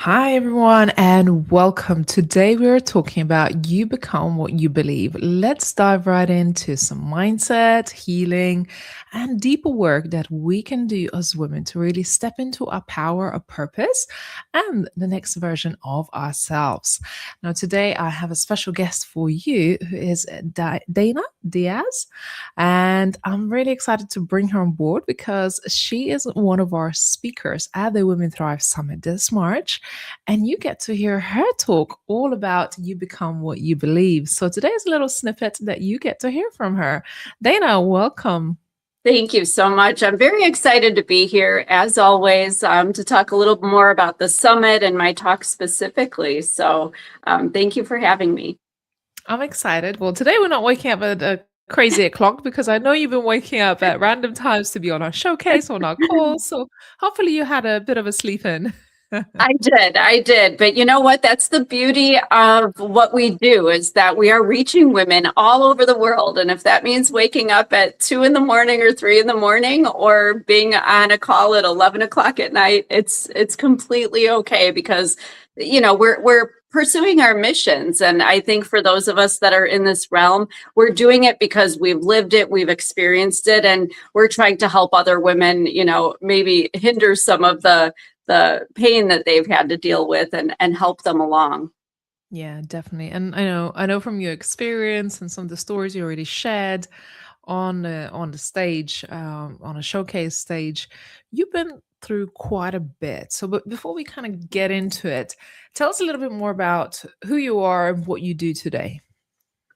Hi, everyone, and welcome. Today, we're talking about you become what you believe. Let's dive right into some mindset, healing, and deeper work that we can do as women to really step into our power, our purpose, and the next version of ourselves. Now, today, I have a special guest for you who is Dana Diaz, and I'm really excited to bring her on board because she is one of our speakers at the Women Thrive Summit this March, and you get to hear her talk all about you become what you believe. So today's a little snippet that you get to hear from her. Dana, welcome. Thank you so much. I'm very excited to be here, as always, to talk a little more about the summit and my talk specifically. So thank you for having me. I'm excited. Well, today we're not waking up at a crazy o'clock because I know you've been waking up at random times to be on our showcase, on our calls. So hopefully you had a bit of a sleep in. I did. But you know what? That's the beauty of what we do is that we are reaching women all over the world. And if that means waking up at 2 in the morning or 3 in the morning or being on a call at 11 o'clock at night, it's completely okay because, we're pursuing our missions. And I think for those of us that are in this realm, we're doing it because we've lived it, we've experienced it, and we're trying to help other women, maybe hinder some of the pain that they've had to deal with and help them along. Yeah, definitely. And I know from your experience and some of the stories you already shared on the stage, on a showcase stage, you've been through quite a bit. So, but before we kind of get into it, tell us a little bit more about who you are and what you do today.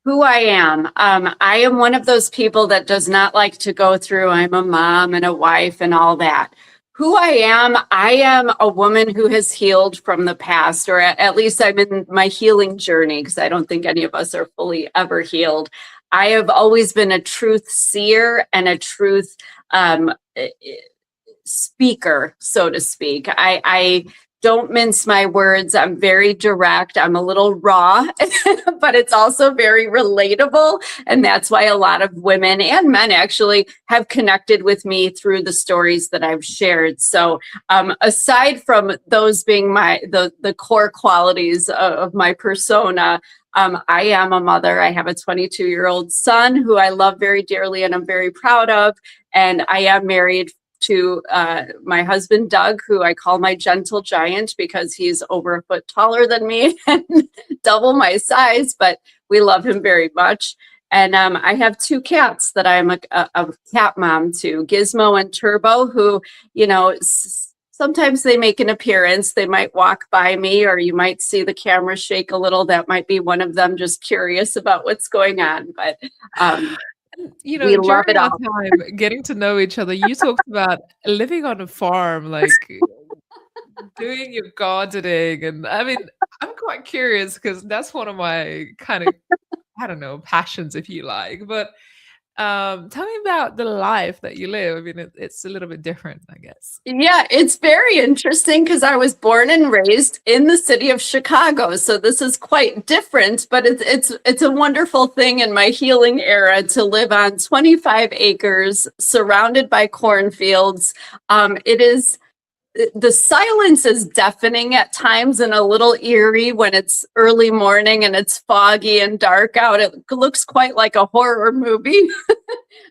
Who I am. I am one of those people that does not like to go through, I'm a mom and a wife and all that. Who I am a woman who has healed from the past, or at least I'm in my healing journey because I don't think any of us are fully ever healed. I have always been a truth seer and a truth um, speaker, so to speak. I don't mince my words. I'm very direct. I'm a little raw, but it's also very relatable. And that's why a lot of women and men actually have connected with me through the stories that I've shared. So aside from those being the core qualities of my persona, I am a mother. I have a 22-year-old son who I love very dearly and I'm very proud of. And I am married to my husband, Doug, who I call my gentle giant because he's over a foot taller than me and double my size, but we love him very much. And I have two cats that I'm a cat mom to, Gizmo and Turbo, who, sometimes they make an appearance. They might walk by me, or you might see the camera shake a little. That might be one of them just curious about what's going on. But we love During it our all. time getting to know each other, you talked about living on a farm, like doing your gardening. And I mean, I'm quite curious because that's one of my kind of, I don't know, passions, if you like. But tell me about the life that you live. I mean, it's a little bit different, I guess. Yeah, it's very interesting because I was born and raised in the city of Chicago. So this is quite different, but it's a wonderful thing in my healing era to live on 25 acres surrounded by cornfields. It is the silence is deafening at times and a little eerie when it's early morning and it's foggy and dark out. It looks quite like a horror movie.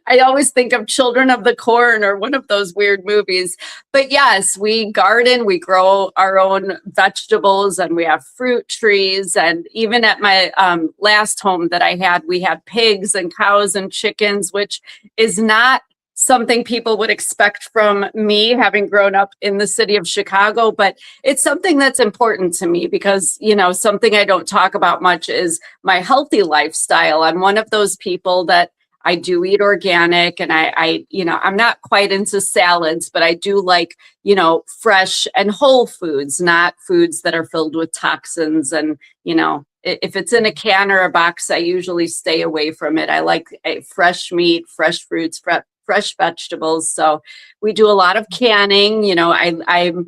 I always think of Children of the Corn or one of those weird movies. But yes, we garden, we grow our own vegetables, and we have fruit trees. And even at my last home that I had, we had pigs and cows and chickens, which is not something people would expect from me having grown up in the city of Chicago, but it's something that's important to me because, something I don't talk about much is my healthy lifestyle. I'm one of those people that I do eat organic, and I'm not quite into salads, but I do like, fresh and whole foods, not foods that are filled with toxins. And, if it's in a can or a box, I usually stay away from it. I like fresh meat, fresh fruits, fresh vegetables. So we do a lot of canning. I'm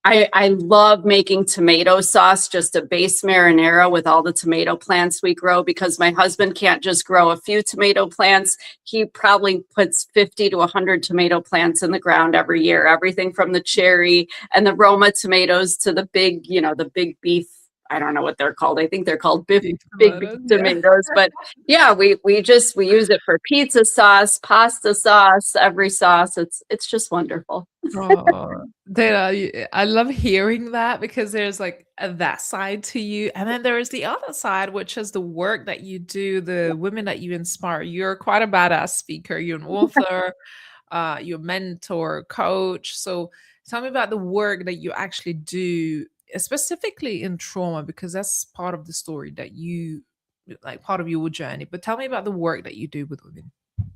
I love making tomato sauce, just a base marinara with all the tomato plants we grow, because my husband can't just grow a few tomato plants. He probably puts 50 to 100 tomato plants in the ground every year, everything from the cherry and the Roma tomatoes to the big, the big beef. I don't know what they're called. I think they're called Big big beef tomatoes, yeah. tomatoes. But yeah, we use it for pizza sauce, pasta sauce, every sauce. It's just wonderful. Oh, I love hearing that because there's like that side to you. And then there is the other side, which is the work that you do, the women that you inspire. You're quite a badass speaker. You're an author, you're a mentor, coach. So tell me about the work that you actually do, specifically in trauma, because that's part of the story that you like part of your journey. But tell me about the work that you do with women.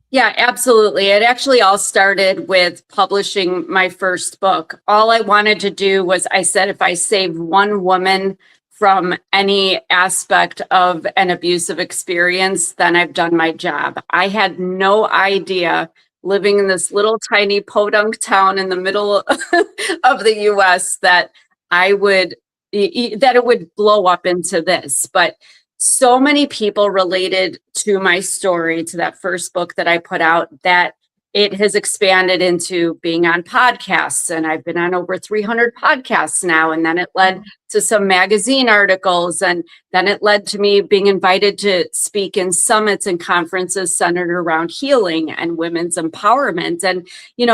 Yeah, absolutely. It actually all started with publishing my first book. All I wanted to do was, I said, if I save one woman from any aspect of an abusive experience, then I've done my job. I had no idea, living in this little tiny podunk town in the middle of the US, that I would that it would blow up into this. But so many people related to my story, to that first book that I put out, that it has expanded into being on podcasts. And I've been on over 300 podcasts now. And then it led to some magazine articles. And then it led to me being invited to speak in summits and conferences centered around healing and women's empowerment. And,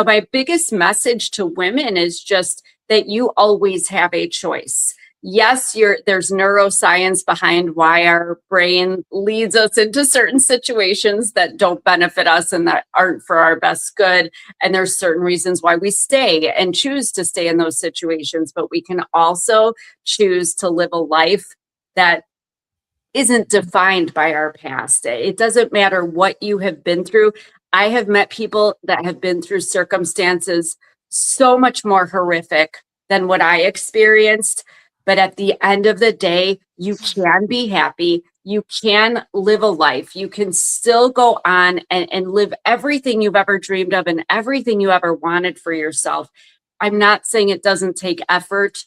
my biggest message to women is just that you always have a choice. Yes, there's neuroscience behind why our brain leads us into certain situations that don't benefit us and that aren't for our best good. And there's certain reasons why we stay and choose to stay in those situations. But we can also choose to live a life that isn't defined by our past. It doesn't matter what you have been through. I have met people that have been through circumstances so much more horrific than what I experienced. But at the end of the day, you can be happy. You can live a life. You can still go on and live everything you've ever dreamed of and everything you ever wanted for yourself. I'm not saying it doesn't take effort.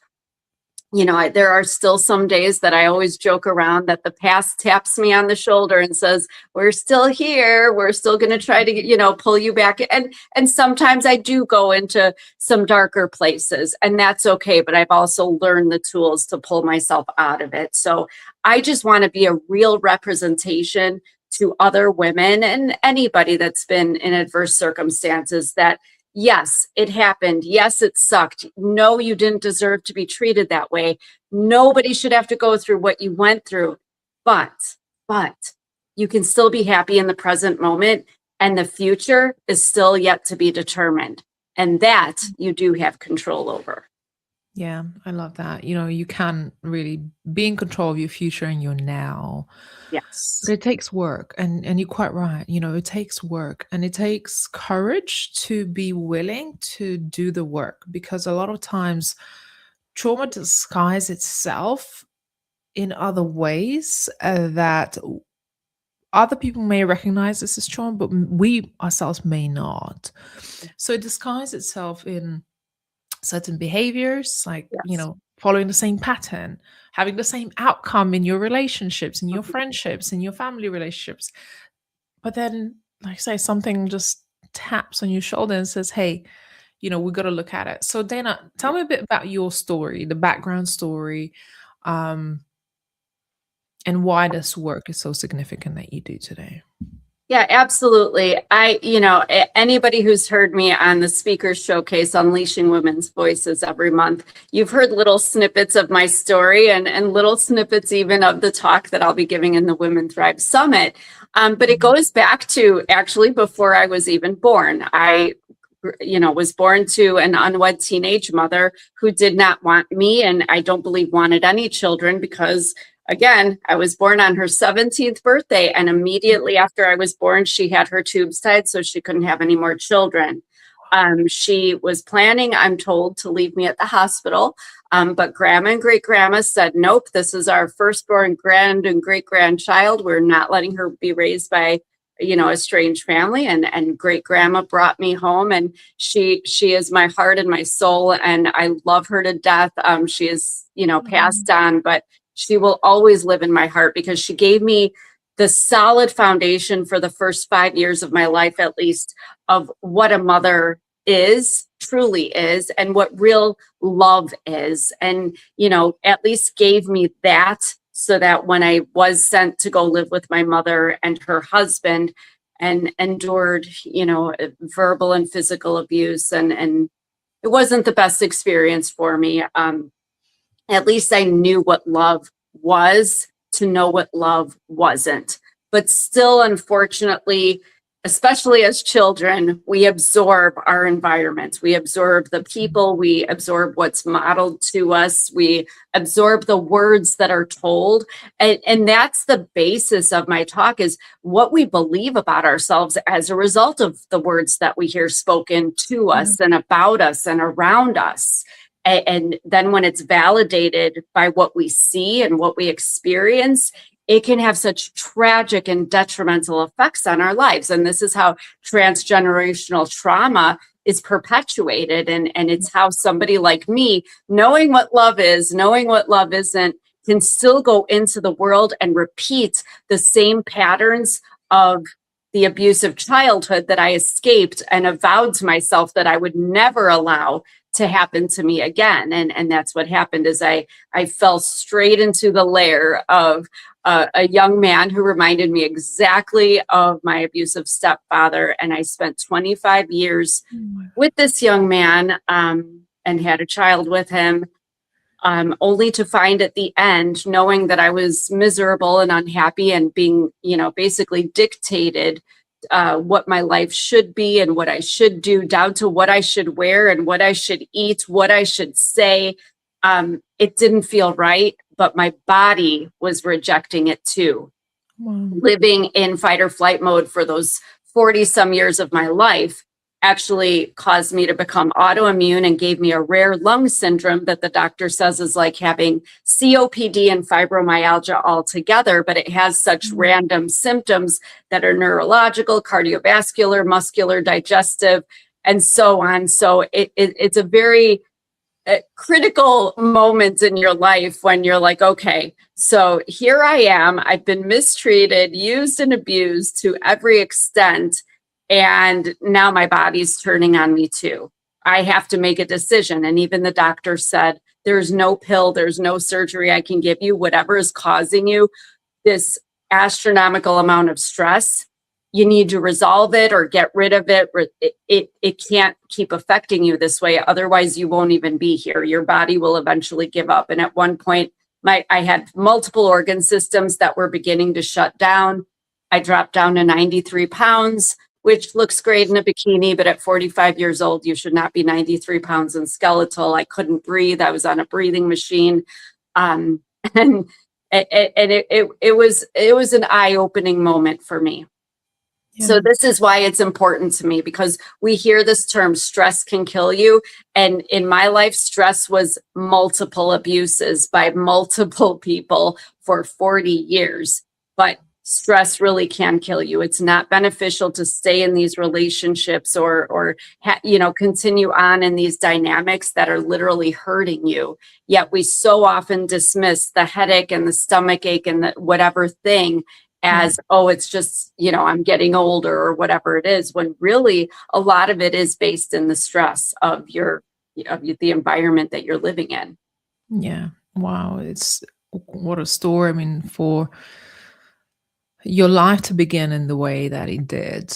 There are still some days that I always joke around that the past taps me on the shoulder and says, we're still here. We're still going to try to, pull you back. And sometimes I do go into some darker places, and that's okay. But I've also learned the tools to pull myself out of it. So I just want to be a real representation to other women and anybody that's been in adverse circumstances that, yes, it happened. Yes, it sucked. No, you didn't deserve to be treated that way. Nobody should have to go through what you went through. But you can still be happy in the present moment, and the future is still yet to be determined. And that you do have control over. Yeah, I love that. You can really be in control of your future and your now. Yes. But it takes work, and you're quite right. It takes work and it takes courage to be willing to do the work, because a lot of times trauma disguises itself in other ways that other people may recognize this as trauma, but we ourselves may not. So it disguises itself in certain behaviors, like, Yes. following the same pattern, having the same outcome in your relationships, in your Mhm. friendships, in your family relationships. But then, like I say, something just taps on your shoulder and says, hey, we got to look at it. So, Dana, tell Yeah. me a bit about your story, the background story, um, and why this work is so significant that you do today. Yeah, absolutely. Anybody who's heard me on the Speakers Showcase, Unleashing Women's Voices, every month, you've heard little snippets of my story and little snippets even of the talk that I'll be giving in the Women Thrive Summit. But it Mhm. goes back to actually before I was even born. I was born to an unwed teenage mother who did not want me, and I don't believe wanted any children, because again, I was born on her 17th birthday, and immediately after I was born, she had her tubes tied so she couldn't have any more children. She was planning, I'm told, to leave me at the hospital, but grandma and great grandma said, nope, this is our firstborn grand and great grandchild. We're not letting her be raised by a strange family, and great grandma brought me home, and she is my heart and my soul, and I love her to death. She is, passed Mm, on, but she will always live in my heart because she gave me the solid foundation for the first 5 years of my life, at least, of what a mother is, truly is, and what real love is. And, at least gave me that so that when I was sent to go live with my mother and her husband and endured, verbal and physical abuse, and it wasn't the best experience for me. At least I knew what love was to know what love wasn't. But still, unfortunately, especially as children, we absorb our environment. We absorb the people, we absorb what's modeled to us, we absorb the words that are told. And that's the basis of my talk, is what we believe about ourselves as a result of the words that we hear spoken to yeah. us and about us and around us. And then when it's validated by what we see and what we experience, it can have such tragic and detrimental effects on our lives. And this is how transgenerational trauma is perpetuated. And it's how somebody like me, knowing what love is, knowing what love isn't, can still go into the world and repeat the same patterns of the abusive childhood that I escaped and avowed to myself that I would never allow to happen to me again. And that's what happened, is I fell straight into the lair of a young man who reminded me exactly of my abusive stepfather. And I spent 25 years Mm, with this young man, and had a child with him, only to find at the end, knowing that I was miserable and unhappy and being, basically dictated what my life should be and what I should do, down to what I should wear and what I should eat, what I should say. It didn't feel right, but my body was rejecting it too. wow. Living in fight or flight mode for those 40 some years of my life actually caused me to become autoimmune and gave me a rare lung syndrome that the doctor says is like having COPD and fibromyalgia all together, but it has such Mm, random symptoms that are neurological, cardiovascular, muscular, digestive, and so on. So it's a very critical moment in your life when you're like, okay, so here I am. I've been mistreated, used, and abused to every extent. And now my body's turning on me too. I have to make a decision. And even the doctor said, there's no pill, there's no surgery I can give you. Whatever is causing you this astronomical amount of stress, you need to resolve it or get rid of it. It can't keep affecting you this way. Otherwise, you won't even be here. Your body will eventually give up. And at one point, I had multiple organ systems that were beginning to shut down. I dropped down to 93 pounds, which looks great in a bikini, but at 45 years old, you should not be 93 pounds and skeletal. I couldn't breathe. I was on a breathing machine. Um, and it was an eye-opening moment for me. So yeah. this is why it's important to me, because we hear this term, stress can kill you. And in my life, stress was multiple abuses by multiple people for 40 years. But stress really can kill you. It's not beneficial to stay in these relationships or continue on in these dynamics that are literally hurting you. Yet we so often dismiss the headache and the stomach ache and the whatever thing Yeah. as, oh, it's just, I'm getting older or whatever it is, when really a lot of it is based in the stress of the environment that you're living in. Yeah. Wow. It's what a story. I mean, for your life to begin in the way that it did,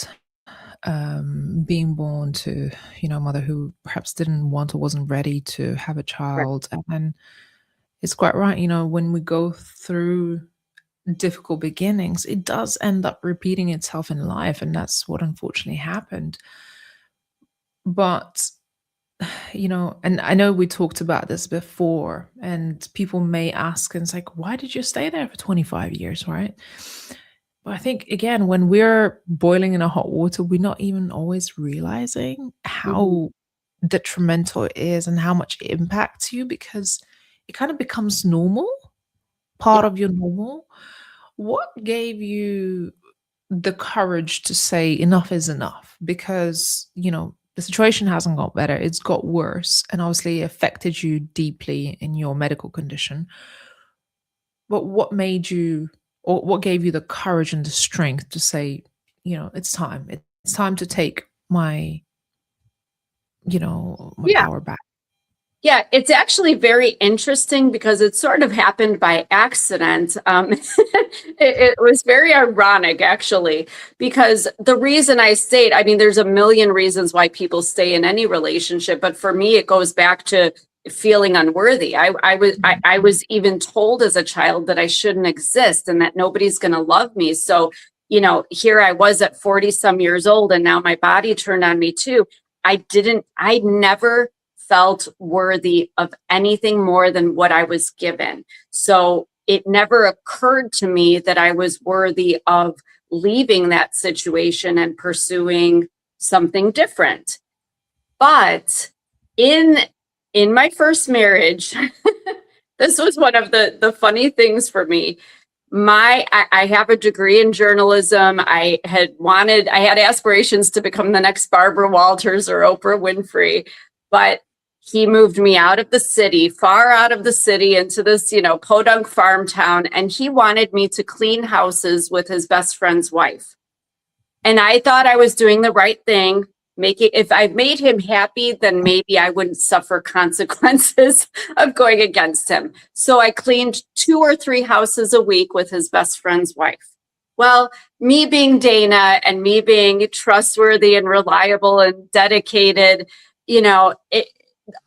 being born to, a mother who perhaps didn't want or wasn't ready to have a Right. child. And it's quite right. When we go through difficult beginnings, it does end up repeating itself in life. And that's what unfortunately happened. But and I know we talked about this before, and people may ask, and it's like, why did you stay there for 25 years, right? But I think, again, when we're boiling in a hot water, we're not even always realizing Mhm. how detrimental it is and how much it impacts you, because it kind of becomes normal, Yeah. part of your normal. What gave you the courage to say enough is enough because, the situation hasn't got better, it's got worse, and obviously affected you deeply in your medical condition. But what made you, or what gave you the courage and the strength to say, it's time. It's time to take my Yeah. power back. Yeah, it's actually very interesting because it sort of happened by accident. It was very ironic, actually, because the reason I stayed, I mean, there's a million reasons why people stay in any relationship, but for me, it goes back to feeling unworthy. I was even told as a child that I shouldn't exist and that nobody's going to love me. So, here I was at 40 some years old, and now my body turned on me too. I never felt worthy of anything more than what I was given. So it never occurred to me that I was worthy of leaving that situation and pursuing something different. But in in my first marriage, this was one of the funny things for me. I have a degree in journalism. I had aspirations to become the next Barbara Walters or Oprah Winfrey, but he moved me out of the city, far out of the city, into this, podunk farm town, and he wanted me to clean houses with his best friend's wife. And I thought I was doing the right thing. If I made him happy, then maybe I wouldn't suffer consequences of going against him. So I cleaned 2 or 3 houses a week with his best friend's wife. Well, me being Dana and me being trustworthy and reliable and dedicated,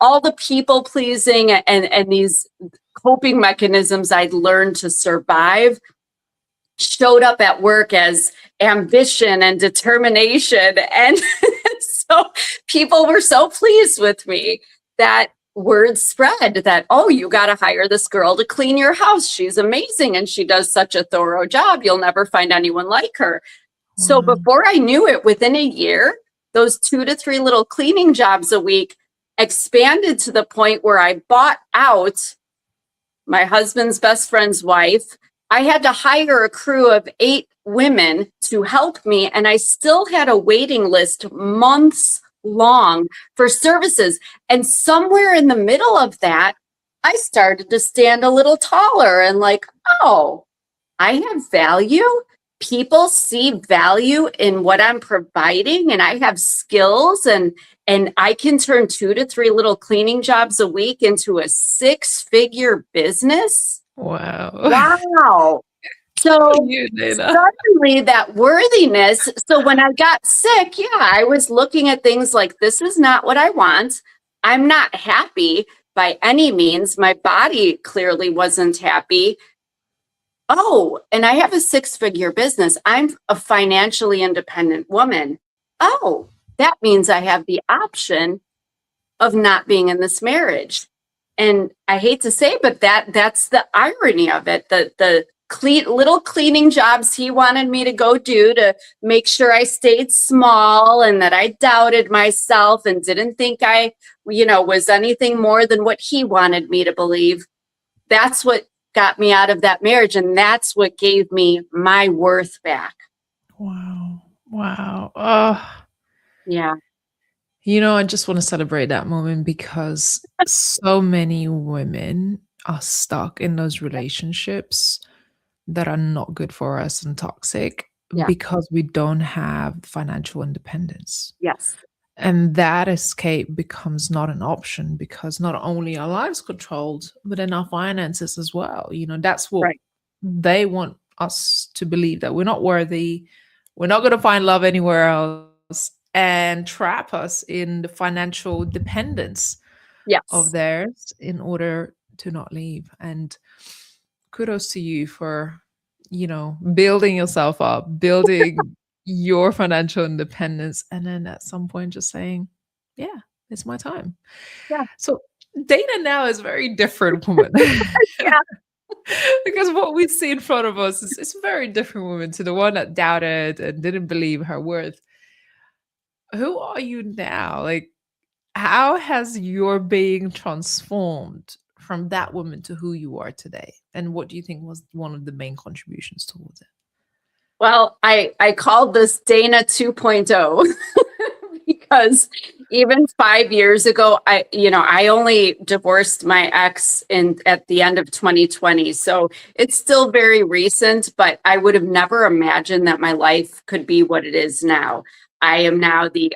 all the people pleasing and these coping mechanisms I'd learned to survive showed up at work as ambition and determination. And so people were so pleased with me that word spread that, oh, you got to hire this girl to clean your house. She's amazing. And she does such a thorough job. You'll never find anyone like her. So Wow. before I knew it, within a year, those 2 to 3 little cleaning jobs a week expanded to the point where I bought out my husband's best friend's wife. I had to hire a crew of 8 women to help me, and I still had a waiting list months long for services. And somewhere in the middle of that, I started to stand a little taller and like, oh, I have value. People see value in what I'm providing, and I have skills, and I can turn 2 to 3 little cleaning jobs a week into a 6-figure business. Wow. Wow. So You, Dana. suddenly that worthiness. So when I got sick, yeah, I was looking at things like, this is not what I want. I'm not happy by any means. My body clearly wasn't happy. Oh, and I have a 6-figure business. I'm a financially independent woman. Oh, that means I have the option of not being in this marriage. And I hate to say, but that's the irony of it. The little cleaning jobs he wanted me to go do to make sure I stayed small and that I doubted myself and didn't think I, was anything more than what he wanted me to believe. That's what got me out of that marriage. And that's what gave me my worth back. Wow. Wow. Oh, Yeah. I just want to celebrate that moment because so many women are stuck in those relationships that are not good for us and toxic Yeah. because we don't have financial independence. Yes. And that escape becomes not an option because not only are lives controlled, but then our finances as well. That's what Right. they want us to believe, that we're not worthy, we're not going to find love anywhere else, and trap us in the financial dependence of Yes. theirs in order to not leave. And kudos to you for, building yourself up, building your financial independence, and then at some point just saying, yeah, it's my time. Yeah. So Dana now is a very different woman. Yeah. Because what we see in front of us is a very different woman to the one that doubted and didn't believe her worth. Who are you now? Like, how has your being transformed from that woman to who you are today? And what do you think was one of the main contributions towards it? Well, I called this Dana 2.0 because even 5 years ago, I only divorced my ex in at the end of 2020. So it's still very recent, but I would have never imagined that my life could be what it is now. I am now the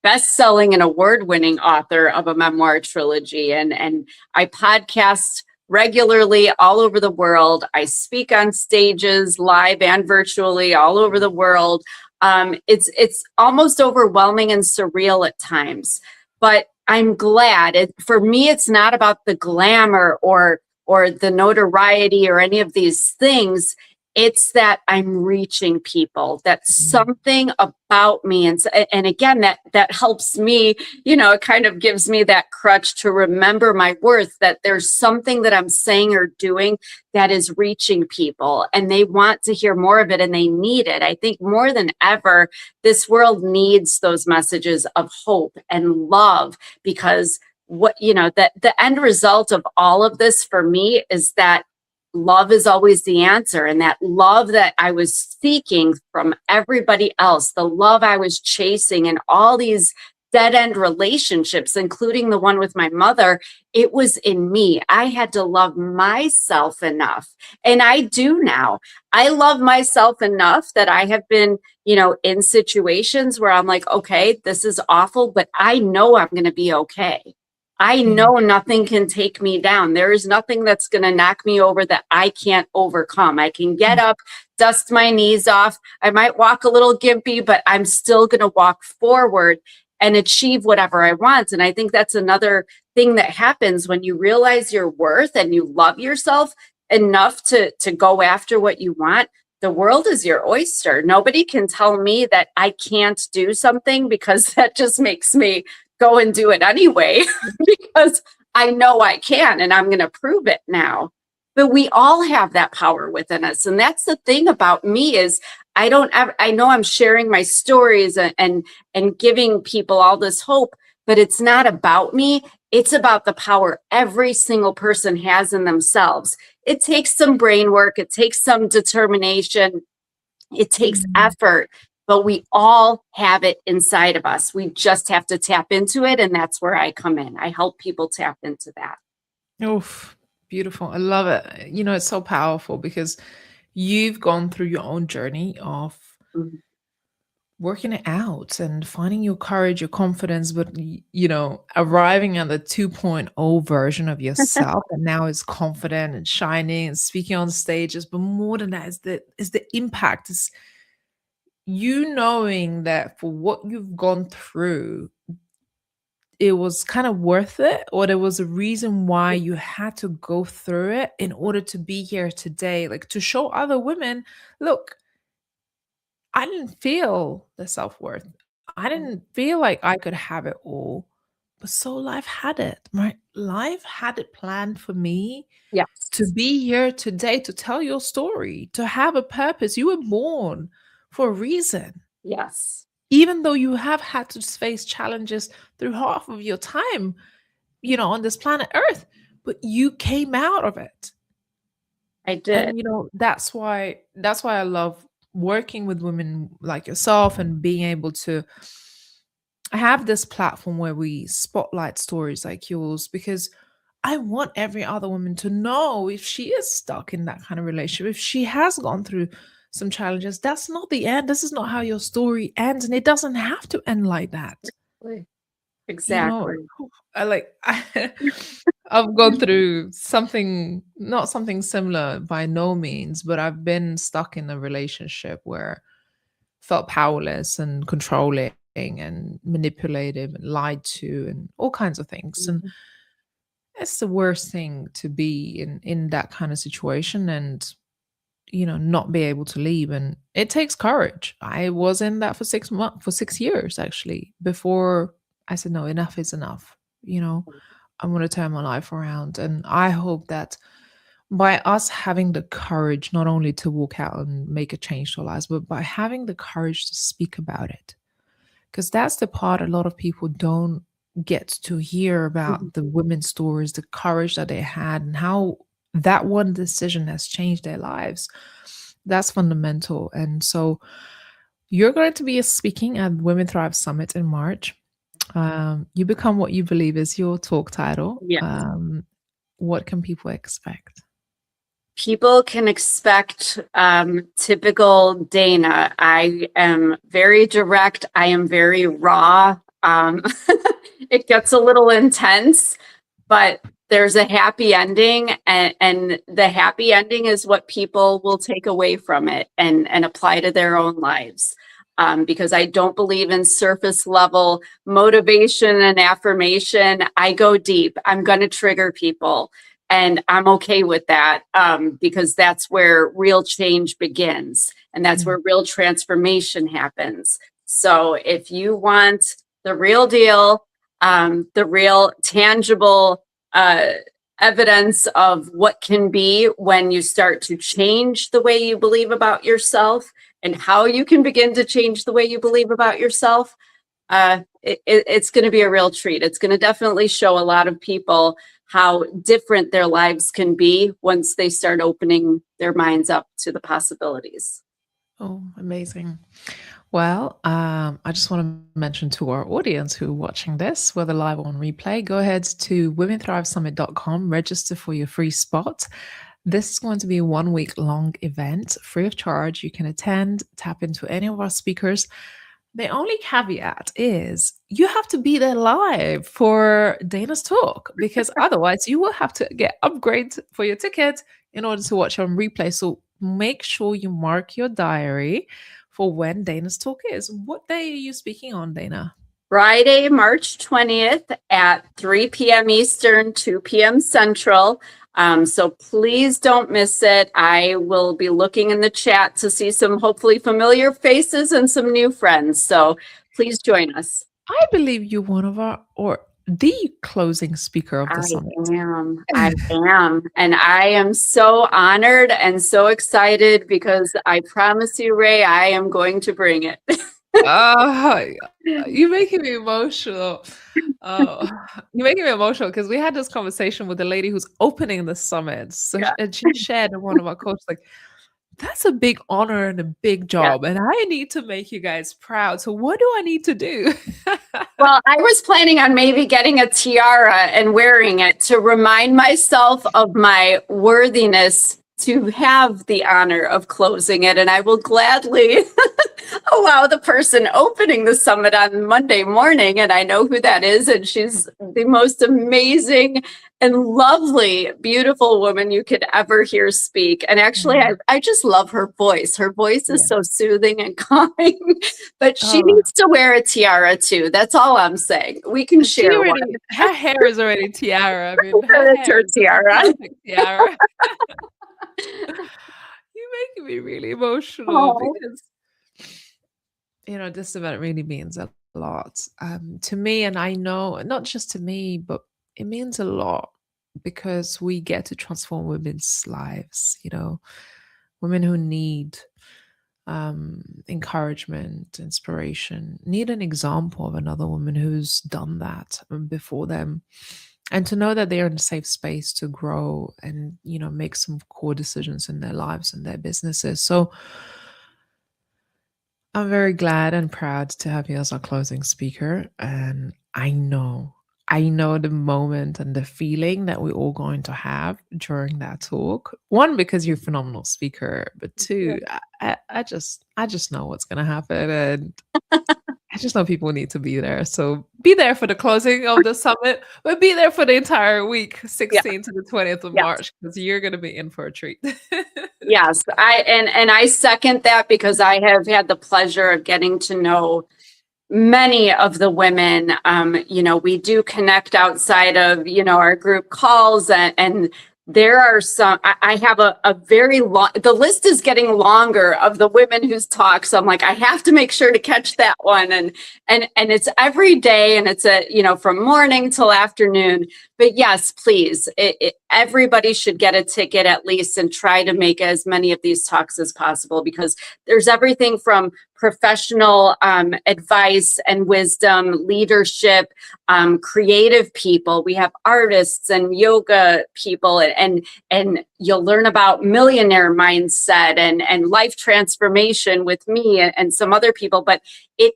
best-selling and award-winning author of a memoir trilogy, and I podcast regularly all over the world. I speak on stages, live and virtually, all over the world. It's almost overwhelming and surreal at times, but I'm glad. For me, it's not about the glamour or the notoriety or any of these things. It's that I'm reaching people. That Mm. something about me, and again, that helps me. It kind of gives me that crutch to remember my worth. That there's something that I'm saying or doing that is reaching people, and they want to hear more of it, and they need it. I think more than ever, this world needs those messages of hope and love, because that the end result of all of this for me is that love is always the answer. And that love that I was seeking from everybody else, the love I was chasing in all these dead end relationships, including the one with my mother, it was in me. I had to love myself enough. And I do now. I love myself enough that I have been, in situations where I'm like, okay, this is awful, but I know I'm going to be okay. I Yeah. know nothing can take me down. There is nothing that's going to knock me over that I can't overcome. I can get up, dust my knees off. I might walk a little gimpy, but I'm still going to walk forward and achieve whatever I want. And I think that's another thing that happens when you realize your worth and you love yourself enough to go after what you want. The world is your oyster. Nobody can tell me that I can't do something, because that just makes me go and do it anyway, because I know I can, and I'm going to prove it now. But we all have that power within us. And that's the thing about me is I know I'm sharing my stories and giving people all this hope, but it's not about me. It's about the power every single person has in themselves. It takes some brain work. It takes some determination. It takes Mm. effort, but we all have it inside of us. We just have to tap into it. And that's where I come in. I help people tap into that. Oof, beautiful. I love it. It's so powerful because you've gone through your own journey of Mhm. working it out and finding your courage, your confidence, but arriving at the 2.0 version of yourself and now is confident and shining and speaking on stages. But more than that is the impact. Is you knowing that for what you've gone through, it was kind of worth it, or there was a reason why you had to go through it in order to be here today, like to show other women, look, I didn't feel the self-worth. I didn't feel like I could have it all, but so life had it, right? Life had it planned for me to Yes. be here today, to tell your story, to have a purpose. You were born for a reason. Yes, Even though you have had to face challenges through half of your time, on this planet Earth, but you came out of it. I And did. that's why I love working with women like yourself and being able to have this platform where we spotlight stories like yours, because I want every other woman to know, if she is stuck in that kind of relationship, if she has gone through some challenges, that's not the end. This is not how your story ends, and it doesn't have to end like that. You know, Exactly. I like I've gone through something, not something similar by no means, but I've been stuck in a relationship where I felt powerless and controlling and manipulative and lied to and all kinds of things. And Mhm. it's the worst thing to be in that kind of situation, and not be able to leave. And it takes courage. I was in that for 6 months, for 6 years actually, before I said no, enough is enough. I'm going to turn my life around. And I hope that by us having the courage not only to walk out and make a change to our lives, but by having the courage to speak about it, because that's the part a lot of people don't get to hear Mhm. about, the women's stories, the courage that they had, and how that one decision has changed their lives. That's fundamental. And so you're going to be speaking at Women Thrive Summit in March. You become what you believe is your talk title. Yes. What can people expect? People can expect typical Dana. I am very direct. I am very raw. It gets a little intense, but there's a happy ending, and the happy ending is what people will take away from it and apply to their own lives. Because I don't believe in surface level motivation and affirmation. I go deep. I'm going to trigger people. And I'm okay with that, because that's where real change begins. And that's Mm. where real transformation happens. So if you want the real deal, the real tangible evidence of what can be when you start to change the way you believe about yourself and how you can begin to change the way you believe about yourself, it's going to be a real treat. It's going to definitely show a lot of people how different their lives can be once they start opening their minds up to the possibilities. Oh, amazing. Well, I just want to mention to our audience who are watching this, whether live or on replay, go ahead to womenthrivesummit.com, register for your free spot. This is going to be a 1 week long event, free of charge. You can attend, tap into any of our speakers. The only caveat is you have to be there live for Dana's talk because otherwise you will have to get upgrade for your ticket in order to watch on replay. So make sure you mark your diary for when Dana's talk is. What day are you speaking on, Dana? Friday, March 20th at 3 p.m. Eastern, 2 p.m. Central. So please don't miss it. I will be looking in the chat to see some hopefully familiar faces and some new friends. So please join us. I believe you're one of our, or the closing speaker of the I summit. am. I am. And I am so honored and so excited because I promise you, Ray, I am going to bring it. Uh, you're making me emotional. Oh, you're making me emotional because we had this conversation with the lady who's opening the summit. So, Yeah. and she shared in one of our coaches, like, that's a big honor and a big Yeah. job. And I need to make you guys proud. So, what do I need to do? Well, I was planning on maybe getting a tiara and wearing it to remind myself of my worthiness to have the honor of closing it. And I will gladly allow the person opening the summit on Monday morning. And I know who that is. And she's the most amazing and lovely, beautiful woman you could ever hear speak. And actually, I just love her voice. Her voice is Yeah. so soothing and calming. But she Oh, needs to wear a tiara too. That's all I'm saying. We can she share one. already, her hair is already tiara. I mean, her It's hair her is just a tiara. perfect tiara. You're making me really emotional Oh, because this event really means a lot to me. And I know not just to me, but it means a lot because we get to transform women's lives, women who need encouragement, inspiration, need an example of another woman who's done that before them. And to know that they're in a safe space to grow and, make some core decisions in their lives and their businesses. So I'm very glad and proud to have you as our closing speaker. And I know the moment and the feeling that we're all going to have during that talk. One, because you're a phenomenal speaker, but two, I just know what's going to happen. And I just know people need to be there. So be there for the closing of the summit, but be there for the entire week, yeah, 16th to the 20th of yeah. March, because you're going to be in for a treat. Yes, and I second that because I have had the pleasure of getting to know many of the women. We do connect outside of our group calls, and there are some. I have a very long. The list is getting longer of the women whose talk. So I'm like, I have to make sure to catch that one, and it's every day, and it's from morning till afternoon. But yes, please, everybody should get a ticket at least and try to make as many of these talks as possible because there's everything from professional advice and wisdom, leadership, creative people. We have artists and yoga people, and you'll learn about millionaire mindset and life transformation with me and some other people. But it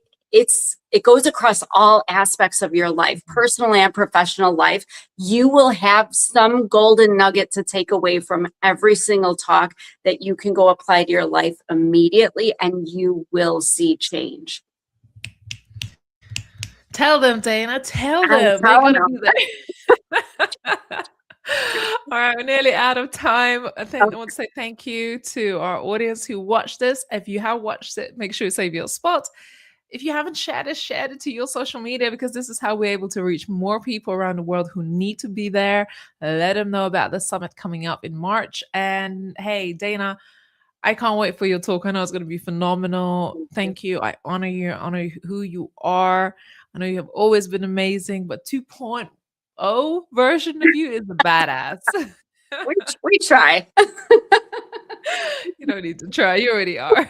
it goes across all aspects of your life, personal and professional life. You will have some golden nugget to take away from every single talk that you can go apply to your life immediately, and you will see change. Tell them, Dana. Tell I'm them. They're telling going to them. be there. All right, we're nearly out of time. I want to say thank you to our audience who watched this. If you have watched it, make sure you save your spot. If you haven't shared it to your social media, because this is how we're able to reach more people around the world who need to be there. Let them know about the summit coming up in March. And hey, Dana, I can't wait for your talk. I know it's going to be phenomenal. Thank you. I honor you. I honor who you are. I know you have always been amazing, but 2.0 version of you is a badass. We try. You don't need to try. You already are.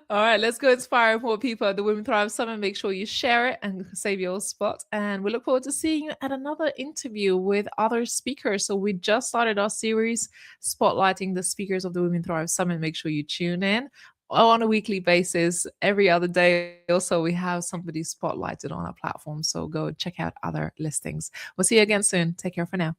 All right, let's go inspire more people at the Women Thrive Summit. Make sure you share it and save your spot. And we look forward to seeing you at another interview with other speakers. So we just started our series spotlighting the speakers of the Women Thrive Summit. Make sure you tune in on a weekly basis. Every other day also, we have somebody spotlighted on our platform. So go check out other listings. We'll see you again soon. Take care for now.